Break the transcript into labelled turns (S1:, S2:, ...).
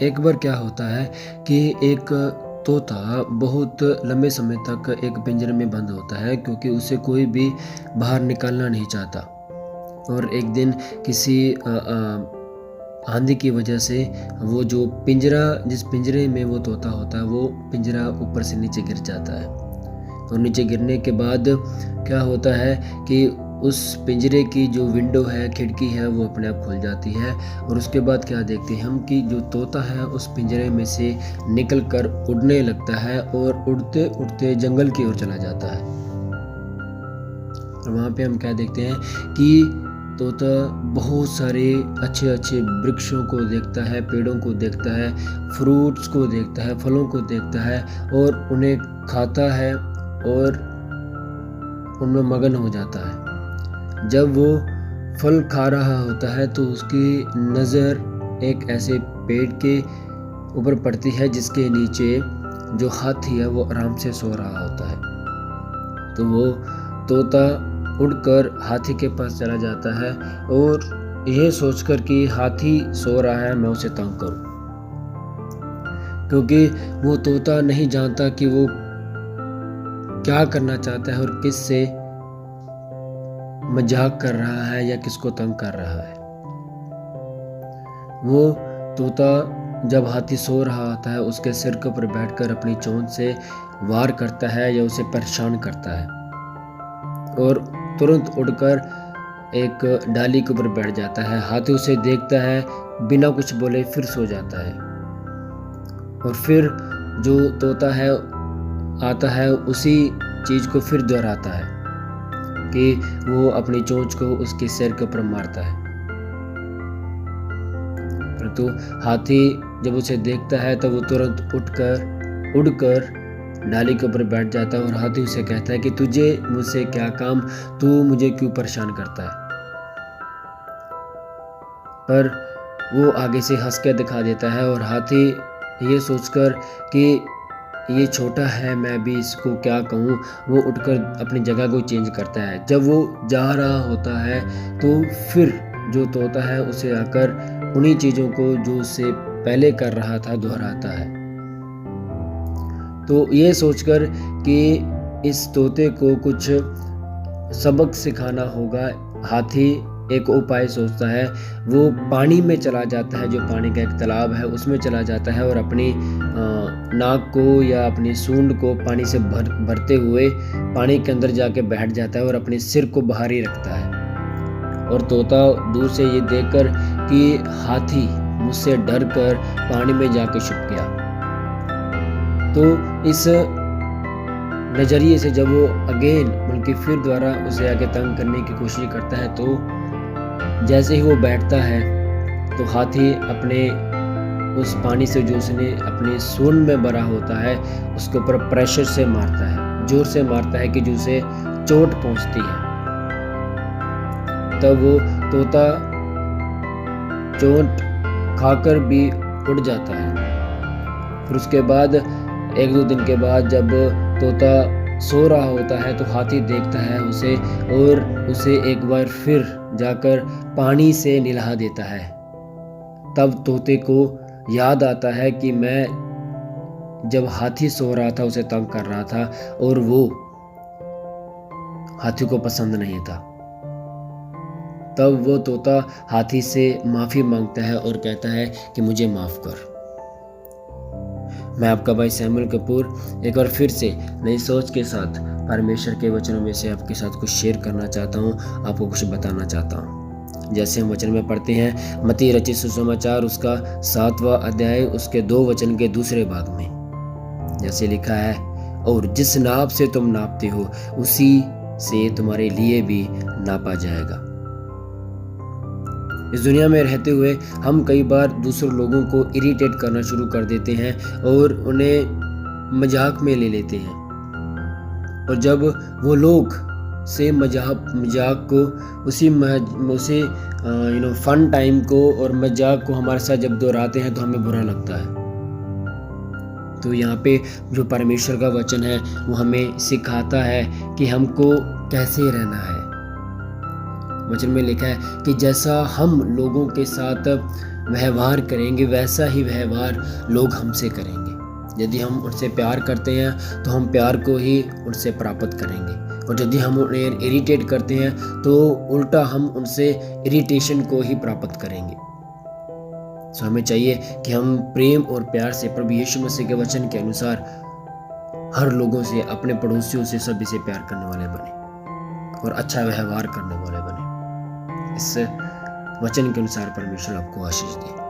S1: एक बार क्या होता है कि एक तोता बहुत लंबे समय तक एक पिंजरे में बंद होता है, क्योंकि उसे कोई भी बाहर निकालना नहीं चाहता। और एक दिन किसी आंधी की वजह से वो जो जिस पिंजरे में वो तोता होता है, वो पिंजरा ऊपर से नीचे गिर जाता है। और नीचे गिरने के बाद क्या होता है कि उस पिंजरे की जो विंडो है, खिड़की है, वो अपने आप खुल जाती है। और उसके बाद क्या देखते हैं हम कि जो तोता है उस पिंजरे में से निकलकर उड़ने लगता है और उड़ते उड़ते जंगल की ओर चला जाता है। और वहाँ पे हम क्या देखते हैं कि तोता बहुत सारे अच्छे अच्छे वृक्षों को देखता है, पेड़ों को देखता है, फ्रूट्स को देखता है, फलों को देखता है और उन्हें खाता है और उनमें मगन हो जाता है। जब वो फल खा रहा होता है तो उसकी नज़र एक ऐसे पेड़ के ऊपर पड़ती है जिसके नीचे जो हाथी है वो आराम से सो रहा होता है। तो वो तोता उड़कर हाथी के पास चला जाता है और यह सोचकर कि हाथी सो रहा है, मैं उसे तंग करूं, क्योंकि वो तोता नहीं जानता कि वो क्या करना चाहता है और किससे मजाक कर रहा है या किसको तंग कर रहा है। वो तोता जब हाथी सो रहा होता है उसके सिर के ऊपर बैठकर अपनी चोंच से वार करता है या उसे परेशान करता है और तुरंत उड़कर एक डाली के ऊपर बैठ जाता है। हाथी उसे देखता है, बिना कुछ बोले फिर सो जाता है। और फिर जो तोता है आता है उसी चीज को फिर दोहराता है कि वो अपनी चोंच को उसके सिर के ऊपर मारता है। परंतु हाथी जब उसे देखता है तो वो तुरंत उड़कर डाली के ऊपर बैठ जाता है और हाथी उसे कहता है कि तुझे मुझसे क्या काम, तू मुझे क्यों परेशान करता है। पर वो आगे से हंस के दिखा देता है और हाथी ये सोचकर कि ये छोटा है, मैं भी इसको क्या कहूँ, वो उठकर अपनी जगह को चेंज करता है। जब वो जा रहा होता है तो फिर जो तोता है उसे आकर उन्हीं चीज़ों को जो उससे पहले कर रहा था दोहराता है। तो ये सोचकर कि इस तोते को कुछ सबक सिखाना होगा, हाथी एक उपाय सोचता है। वो पानी में चला जाता है, जो पानी का एक तालाब है उसमें चला जाता है और अपनी नाक को या अपनी सूंड को पानी से भरते हुए पानी के अंदर जाके बैठ जाता है और अपने सिर को बाहर ही रखता है। और तोता दूर से ये देखकर कि हाथी मुझसे डर कर पानी में जाके छुप गया, तो इस नज़रिए से जब वो बल्कि फिर दोबारा उसे आगे तंग करने की कोशिश करता है, तो जैसे ही वो बैठता है तो हाथी अपने उस पानी से जो उसने अपनी सूंड में भरा होता है उसके ऊपर प्रेशर से मारता है, जोर से मारता है कि जो उसे चोट पहुंचती है। तब वो तोता चोट खाकर भी उड़ जाता है। फिर उसके बाद 1-2 दिन के बाद जब तोता सो रहा होता है तो हाथी देखता है उसे और उसे एक बार फिर जाकर पानी से नहला देता है। तब तोते को याद आता है कि मैं जब हाथी सो रहा था उसे तंग कर रहा था और वो हाथी को पसंद नहीं था। तब वो तोता हाथी से माफी मांगता है और कहता है कि मुझे माफ कर। मैं आपका भाई सैमुअल कपूर एक बार फिर से नई सोच के साथ परमेश्वर के वचनों में से आपके साथ कुछ शेयर करना चाहता हूँ, आपको कुछ बताना चाहता हूँ। जैसे हम वचन में पढ़ते हैं मत्ती रचित सुसमाचार उसका 7वां अध्याय उसके 2 वचन के दूसरे भाग में जैसे लिखा है, और जिस नाप से तुम नापते हो उसी से तुम्हारे लिए भी नापा जाएगा। इस दुनिया में रहते हुए हम कई बार दूसरे लोगों को इरिटेट करना शुरू कर देते हैं और उन्हें मजाक में ले लेते हैं। और जब वो लोग से मजाक को उसे फन टाइम को और मजाक को हमारे साथ जब दोहराते हैं तो हमें बुरा लगता है। तो यहाँ पे जो परमेश्वर का वचन है वो हमें सिखाता है कि हमको कैसे रहना है। वचन में लिखा है कि जैसा हम लोगों के साथ व्यवहार करेंगे वैसा ही व्यवहार लोग हमसे करेंगे। यदि हम उनसे प्यार करते हैं तो हम प्यार को ही उनसे प्राप्त करेंगे, और यदि हम उन्हें इरिटेट करते हैं तो उल्टा हम उनसे इरिटेशन को ही प्राप्त करेंगे। सो हमें चाहिए कि हम प्रेम और प्यार से प्रभु यीशु मसीह के वचन के अनुसार हर लोगों से, अपने पड़ोसियों से, सभी से प्यार करने वाले बने और अच्छा व्यवहार करने वाले बने। इस वचन के अनुसार परमेश्वर आपको आशीष दे।